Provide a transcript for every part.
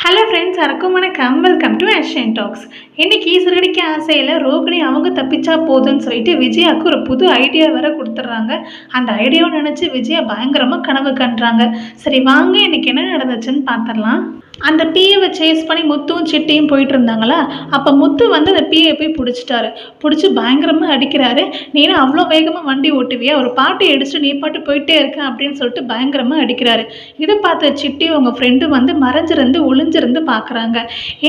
Hello friends, எல்லாருக்கும் வணக்கம். Welcome to Asian Talks. இன்னைக்கு சிறுகடிக்க ஆசையில் ரோகிணி அவங்க தப்பிச்சா போதுன்னு சொல்லிட்டு விஜயாவுக்கு ஒரு புது ஐடியா வேற கொடுத்துட்றாங்க. அந்த ஐடியாவை நினச்சி விஜயா பயங்கரமாக கனவு கண்டுறாங்க. சரி வாங்க, இன்னைக்கு என்ன நடந்துச்சுன்னு பார்த்துடலாம். அந்த பிஏவை சேஸ் பண்ணி முத்துவும் சிட்டியும் போயிட்டு இருந்தாங்களா, அப்போ முத்து வந்து அந்த பிஏ போய் பிடிச்சிட்டாரு. பிடிச்சி பயங்கரமாக அடிக்கிறாரு. நீனா அவ்வளோ வேகமாக வண்டி ஓட்டுவியா, ஒரு பாட்டை அடிச்சுட்டு நீ பாட்டு போயிட்டே இருக்க அப்படின்னு சொல்லிட்டு பயங்கரமாக அடிக்கிறாரு. இதை பார்த்த சிட்டி அவங்க ஃப்ரெண்டு வந்து மறைஞ்சிருந்து ஒளிஞ்சிருந்து பார்க்குறாங்க.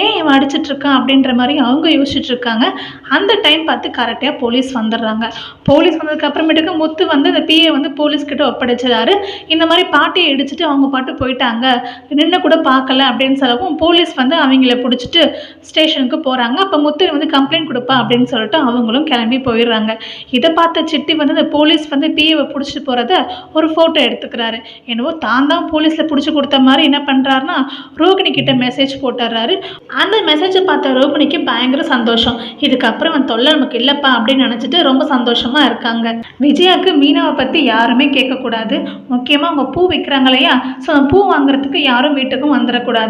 ஏன் இவன் அடிச்சிட்ருக்கான் அப்படின்ற மாதிரி அவங்க யோசிச்சுட்டு இருக்காங்க. அந்த டைம் பார்த்து கரெக்டாக போலீஸ் வந்துடுறாங்க. போலீஸ் வந்ததுக்கு அப்புறமேட்டுக்கு முத்து வந்து அந்த பிஏ வந்து போலீஸ்கிட்ட ஒப்படைச்சிடாரு. இந்த மாதிரி பாட்டியை இடிச்சிட்டு அவங்க பாட்டு போயிட்டாங்க, நின்று கூட பார்க்கல அப்படின்னு சொல்லவும் போலீஸ் வந்து அவங்கள பிடிச்சிட்டு ஸ்டேஷனுக்கு போகிறாங்க. அப்போ முத்து வந்து கம்ப்ளைண்ட் கொடுப்பா அப்படின்னு சொல்லிட்டு அவங்களும் கிளம்பி போயிடுறாங்க. இதை பார்த்த சிட்டி வந்து அந்த போலீஸ் வந்து பிஏவை பிடிச்சிட்டு போகிறத ஒரு ஃபோட்டோ எடுத்துக்கிறாரு. என்னவோ தான் போலீஸில் பிடிச்சி கொடுத்த மாதிரி என்ன பண்ணுறாருன்னா ரோகிணி கிட்ட மெசேஜ் போட்டுடுறாரு. அந்த மெசேஜை பார்த்த ரோகிணிக்கு பயங்கர சந்தோஷம். இதுக்கப்புறம் அவன் தொல்லை நமக்கு இல்லைப்பா அப்படின்னு நினச்சிட்டு ரொம்ப சந்தோஷமாக இருக்காங்க. விஜயாவுக்கு மீனாவை பற்றி யாருமே கேட்கக்கூடாது. முக்கியமாக அவங்க பூ விற்கிறாங்க இல்லையா, ஸோ அந்த பூ வாங்குறதுக்கு யாரும் வீட்டுக்கும் வந்துடக்கூடாது.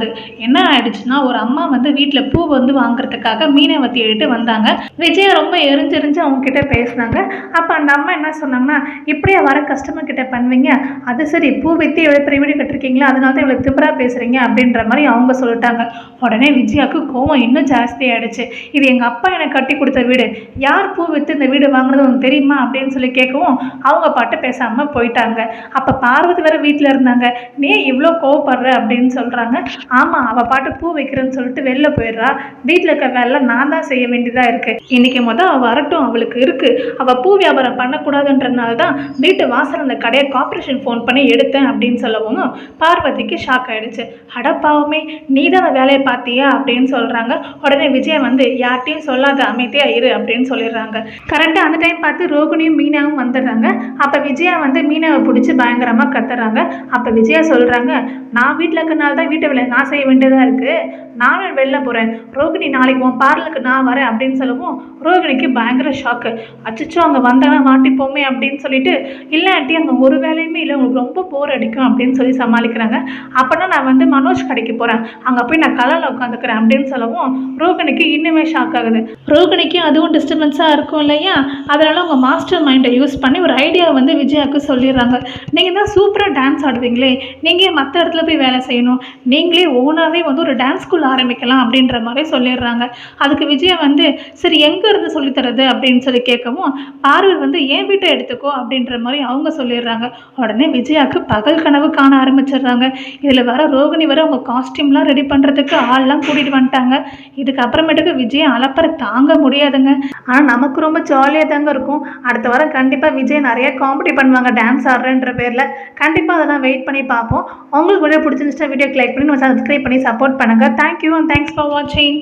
என்ன ஆயிடுச்சுன்னா, ஒரு அம்மா வந்து வீட்டில் பூ வந்து வாங்குறதுக்காக மீனாவை தேடிட்டு வந்தாங்க. விஜயா ரொம்ப எரிஞ்செறிஞ்சு அவங்க கிட்ட பேசினாங்க. அப்போ அந்த அம்மா என்ன சொன்னாங்கன்னா, இப்படியே வர கஸ்டமர் கிட்ட பண்ணுவீங்க, அது சரி பூ விற்று எவ்வளோ பெரிய வீடு கட்டிருக்கீங்களா, அதனால தான் இவ்வளோ திமிரா பேசுறீங்க அப்படின்ற மாதிரி அவங்க சொல்லிட்டாங்க. உடனே விஜயாவுக்கு கோவம் இன்னும் ஜாஸ்தி ஆயிடுச்சு. இது எங்கள் அப்பா எனக்கு கட்டி கொடுத்த வீடு, யார் பூ விற்று இந்த வீடு வாங்குறது உங்களுக்கு தெரியுமா அப்படின்னு சொல்லி கேட்கவும் அவங்க பாட்டு பேசாமல் போயிட்டாங்க. அப்போ பார்வதி வேற வீட்டில் இருந்தாங்க. நீ இவ்வளோ கோவப்படுற அப்படின்னு சொல்கிறாங்க. ஆமாம், அவள் பாட்டு பூ வைக்கிறேன்னு சொல்லிட்டு வெளில போயிடுறா. வீட்டில் இருக்க வேலை நான் தான் செய்ய வேண்டியதாக இருக்குது. இன்றைக்கி அவள் வரட்டும், அவளுக்கு இருக்குது. அவள் பூ வியாபாரம் பண்ணக்கூடாதுன்றதுனால தான் வீட்டு வாசல் அந்த கடையை கார்பரேஷன் ஃபோன் பண்ணி எடுத்தேன் அப்படின்னு சொல்லவும் பார்வதிக்கு ஷாக் ஆகிடுச்சு. அடப்பாவுமே, நீ தான் அந்த வேலையை பார்த்தியா அப்படின்னு சொல்கிறாங்க. உடனே விஜயா வந்து யார்ட்டையும் சொல்லாத, அமைதியாக இரு அப்படின்னு சொல்லிடுறாங்க. கரெக்டாக அந்த டைம் பார்த்து ரோகிணியும் மீனாவும் வந்துடுறாங்க. அப்போ விஜயா வந்து மீனாவை பிடிச்சி பயங்கரமாக கத்துறாங்க. அப்போ விஜயா சொல்கிறாங்க, நான் வீட்டில் இருக்கிறனால தான் வீட்டை வேலை நான் செய்ய வேண்டியதாக இருக்குது, நானும் வெளில போகிறேன், ரோகிணி நாளைக்கு உன் பார்லருக்கு நான் வரேன் அப்படின்னு சொல்லவும் ரோகிணிக்கு பயங்கர ஷாக்கு. அச்சோ, அங்கே வந்தாலும் மாட்டிப்போமே அப்படின்னு சொல்லிட்டு, இல்லை ஆண்டி அங்கே ஒரு வேலையுமே இல்லை, உங்களுக்கு ரொம்ப போர் அடிக்கும் அப்படின்னு சொல்லி சமாளிக்கிறாங்க. அப்போனா நான் வந்து மனோஜ் கடைக்கு போகிறேன், அங்கே போய் நான் கலரில் உட்காந்துக்கிறேன் அப்படின்னு சொல்லவும் ரோகிணிக்கு இன்னுமே ஷாக் ஆகுது. ரோகிணிக்கு அதுவும் டிஸ்டர்பன்ஸாக இருக்கும் இல்லையா, அதனால் அவங்க மாஸ்டர் மைண்டை யூஸ் பண்ணி ஒரு ஐடியா வந்து விஜயாவுக்கு சொல்லிடுறாங்க. நீங்கள் தான் சூப்பராக டான்ஸ் ஆடுவீங்களே, நீங்கள் மற்ற இடத்துல போய் வேலை செய்யணும், நீங்களே ஓனாகவே வந்து ஒரு டான்ஸ் ஸ்கூல் ஆரம்பிக்கலாம் அப்படின்ற மாதிரி சொல்லிடுறாங்க. அதுக்கு விஜயா வந்து சரி எங்கே இருந்து சொல்லித்தரது அப்படின்னு சொல்லி கேட்கவும் பார்வதி வந்து என் வீட்டை எடுத்துக்கோ அப்படின்ற மாதிரி அவங்க சொல்லிடுறாங்க. உடனே விஜயாவுக்கு பகல் கனவு காண ஆரம்பிச்சிடுறாங்க. இதில் வர ரோகிணி வர அவங்க காஸ்டியூம்லாம் ரெடி பண்ணுறதுக்கு ஆள்லாம் கூட்டிகிட்டு வந்துட்டாங்க. இதுக்கு அப்புறமேட்டுக்கு விஜயா அலப்பறை தாங்க முடியாதுங்க. ஆனால் நமக்கு ரொம்ப ஜாலியாக தாங்க இருக்கும். அடுத்த வாரம் கண்டிப்பாக விஜய் நிறைய காமெடி பண்ணுவாங்க டான்ஸ் ஆடுறேன்ற பேரில். கண்டிப்பாக அதெல்லாம் வெயிட் பண்ணி பார்ப்போம். உங்களுக்கு வீடியோ பிடிச்சிருந்துச்சுன்னா வீடியோக்கு லைக் பண்ணி நம்ம சப்ஸ்கிரைப் பண்ணி சப்போர்ட் பண்ணுங்கள். Thank you and thanks for watching.